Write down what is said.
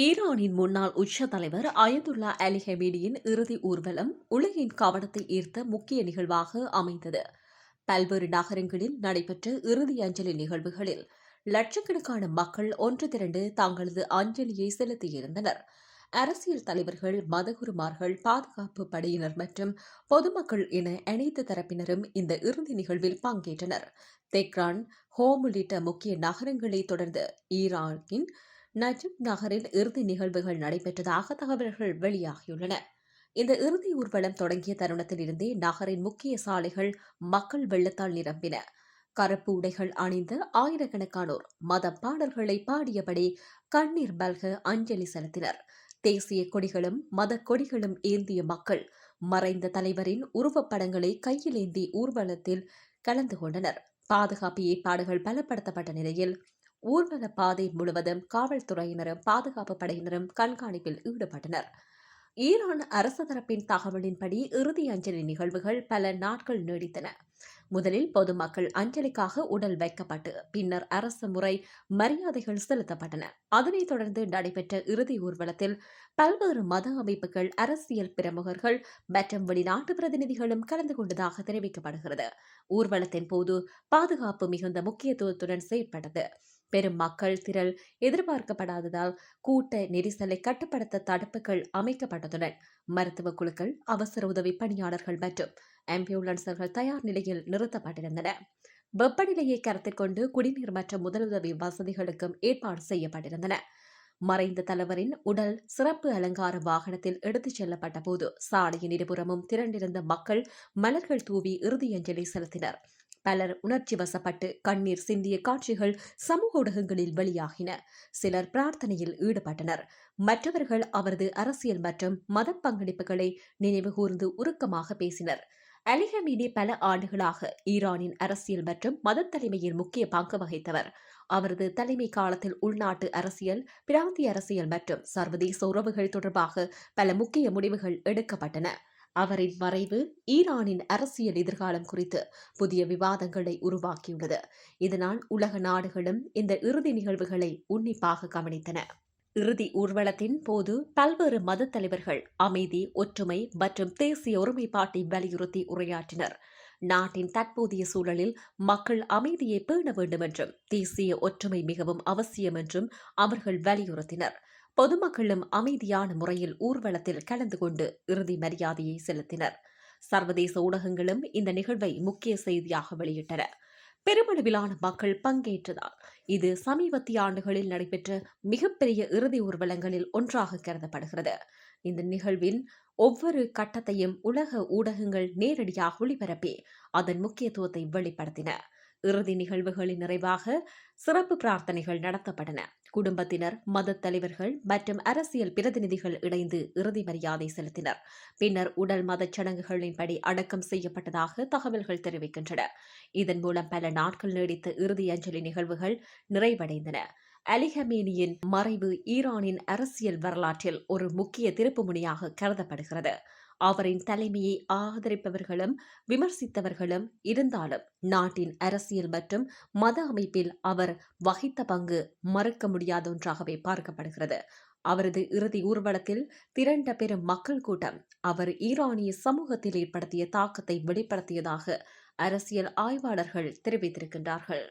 ஈரானின் முன்னாள் உச்ச தலைவர் அயதுல்லா அலி ஹமீனியின் இறுதி ஊர்வலம் உலகின் கவனத்தை ஈர்த்த முக்கிய நிகழ்வாக அமைந்தது. பல்வேறு நகரங்களில் நடைபெற்ற இறுதி அஞ்சலி நிகழ்வுகளில் லட்சக்கணக்கான மக்கள் ஒன்று திரண்டு தங்களது அஞ்சலியை செலுத்தியிருந்தனர். அரசியல் தலைவர்கள், மதகுருமார்கள், பாதுகாப்பு படையினர் மற்றும் பொதுமக்கள் என அனைத்து தரப்பினரும் இந்த இறுதி நிகழ்வில் பங்கேற்றனர். தெஹ்ரான், ஹோம் உள்ளிட்ட முக்கிய நகரங்களை தொடர்ந்து ஈரானின் நஜிப் நகரில் இறுதி நிகழ்வுகள் நடைபெற்றதாக தகவல்கள் வெளியாகியுள்ளன. இந்த இறுதி ஊர்வலம் தொடங்கிய தருணத்தில் இருந்தே நகரின் முக்கிய சாலைகள் மக்கள் வெள்ளத்தால் நிரம்பின. கருப்பு உடைகள் அணிந்த ஆயிரக்கணக்கானோர் மத பாடல்களை பாடியபடி கண்ணீர் மல்க அஞ்சலி செலுத்தினர். தேசிய கொடிகளும் மத கொடிகளும் ஏந்திய மக்கள் மறைந்த தலைவரின் உருவப்படங்களை கையில் ஏந்தி ஊர்வலத்தில் கலந்து கொண்டனர். பாதுகாப்பு ஏற்பாடுகள் பலப்படுத்தப்பட்ட நிலையில் ஊர்வல பாதை முழுவதும் காவல்துறையினரும் பாதுகாப்பு படையினரும் கண்காணிப்பில் ஈடுபட்டனர். ஈரான் அரசு தரப்பின் தகவலின்படி இறுதி அஞ்சலி நிகழ்வுகள் பல நாட்கள் நீடித்தன. முதலில் பொதுமக்கள் அஞ்சலிக்காக உடல் வைக்கப்பட்டு பின்னர் அரசு முறை மரியாதைகள் செலுத்தப்பட்டன. அதனைத் தொடர்ந்து நடைபெற்ற இறுதி ஊர்வலத்தில் பல்வேறு மத அமைப்புகள், அரசியல் பிரமுகர்கள் மற்றும் வெளிநாட்டு பிரதிநிதிகளும் கலந்து கொண்டதாக தெரிவிக்கப்படுகிறது. ஊர்வலத்தின் போது பாதுகாப்பு மிகுந்த முக்கியத்துவத்துடன் செயற்பட்டது. பெரும் மக்கள் திரள் எதிர்பார்க்கப்படாததால் கூட்ட நெரிசலை கட்டுப்படுத்த தடுப்புகள் அமைக்கப்பட்டதுடன் மருத்துவ குழுக்கள், அவசர உதவி பணியாளர்கள் மற்றும் ஆம்புலன்ஸ்கள் தயார் நிலையில் நிறுத்தப்பட்டிருந்தன. வெப்பநிலையை கருத்தில் கொண்டு குடிநீர் மற்றும் முதலுதவி வசதிகளுக்கும் ஏற்பாடு செய்யப்பட்டிருந்தன. மறைந்த தலைவரின் உடல் சிறப்பு அலங்கார வாகனத்தில் எடுத்துச் செல்லப்பட்ட போது சாலையின் இருபுறமும் திரண்டிருந்த மக்கள் மலர்கள் தூவி இறுதியஞ்சலி செலுத்தினர். பலர் உணர்ச்சி வசப்பட்டு கண்ணீர் சிந்திய காட்சிகள் சமூக ஊடகங்களில் வெளியாகின. சிலர் பிரார்த்தனையில் ஈடுபட்டனர். மற்றவர்கள் அவரது அரசியல் மற்றும் மத பங்களிப்புகளை நினைவு கூர்ந்து உருக்கமாக பேசினர். அலி ஹமீனி பல ஆண்டுகளாக ஈரானின் அரசியல் மற்றும் மத தலைமையில் முக்கிய பங்கு வகித்தவர். அவரது தலைமை காலத்தில் உள்நாட்டு அரசியல், பிராந்திய அரசியல் மற்றும் சர்வதேச உறவுகள் தொடர்பாக பல முக்கிய முடிவுகள் எடுக்கப்பட்டன. அவரின் மறைவு ஈரானின் அரசியல் எதிர்காலம் குறித்து புதிய விவாதங்களை உருவாக்கியுள்ளது. இதனால் உலக நாடுகளும் இந்த இறுதி நிகழ்வுகளை உன்னிப்பாக கவனித்தன. இறுதி ஊர்வலத்தின் போது பல்வேறு மத தலைவர்கள் அமைதி, ஒற்றுமை மற்றும் தேசிய ஒருமைப்பாட்டை வலியுறுத்தி உரையாற்றினர். நாட்டின் தற்போதைய சூழலில் மக்கள் அமைதியை பேண வேண்டும் என்றும் தேசிய ஒற்றுமை மிகவும் அவசியம் என்றும் அவர்கள் வலியுறுத்தினர். பொதுமக்களும் அமைதியான முறையில் ஊர்வலத்தில் கலந்து கொண்டு இறுதி மரியாதையை செலுத்தினர். சர்வதேச ஊடகங்களும் இந்த நிகழ்வை முக்கிய செய்தியாக வெளியிட்டன. பெருமளவிலான மக்கள் பங்கேற்றதால் இது சமீபத்திய ஆண்டுகளில் நடைபெற்ற மிகப்பெரிய இறுதி ஊர்வலங்களில் ஒன்றாக கருதப்படுகிறது. இந்த நிகழ்வின் ஒவ்வொரு கட்டத்தையும் உலக ஊடகங்கள் நேரடியாக ஒளிபரப்பி அதன் முக்கியத்துவத்தை வெளிப்படுத்தின. இறுதி நிகழ்வுகளின் நிறைவாக சிறப்பு பிரார்த்தனைகள் நடத்தப்பட்டன. குடும்பத்தினர், மத தலைவர்கள் மற்றும் அரசியல் பிரதிநிதிகள் இணைந்து இறுதி மரியாதை செலுத்தினர். பின்னர் உடல் மத சடங்குகளின்படி அடக்கம் செய்யப்பட்டதாக தகவல்கள் தெரிவிக்கின்றன. இதன் மூலம் பல நாட்கள் நீடித்த இறுதி அஞ்சலி நிகழ்வுகள் நிறைவடைந்தன. அலி ஹமீனியின் மறைவு ஈரானின் அரசியல் வரலாற்றில் ஒரு முக்கிய திருப்புமுனையாக கருதப்படுகிறது. அவரின் தலைமையை ஆதரிப்பவர்களும் விமர்சித்தவர்களும் இருந்தாலும் நாட்டின் அரசியல் மற்றும் மத அமைப்பில் அவர் வகித்த பங்கு மறுக்க முடியாத ஒன்றாகவே பார்க்கப்படுகிறது. அவரது இறுதி ஊர்வலத்தில் திரண்ட பெரும் மக்கள் கூட்டம் அவர் ஈரானிய சமூகத்தில் ஏற்படுத்திய தாக்கத்தை வெளிப்படுத்தியதாக அரசியல் ஆய்வாளர்கள் தெரிவித்திருக்கின்றார்கள்.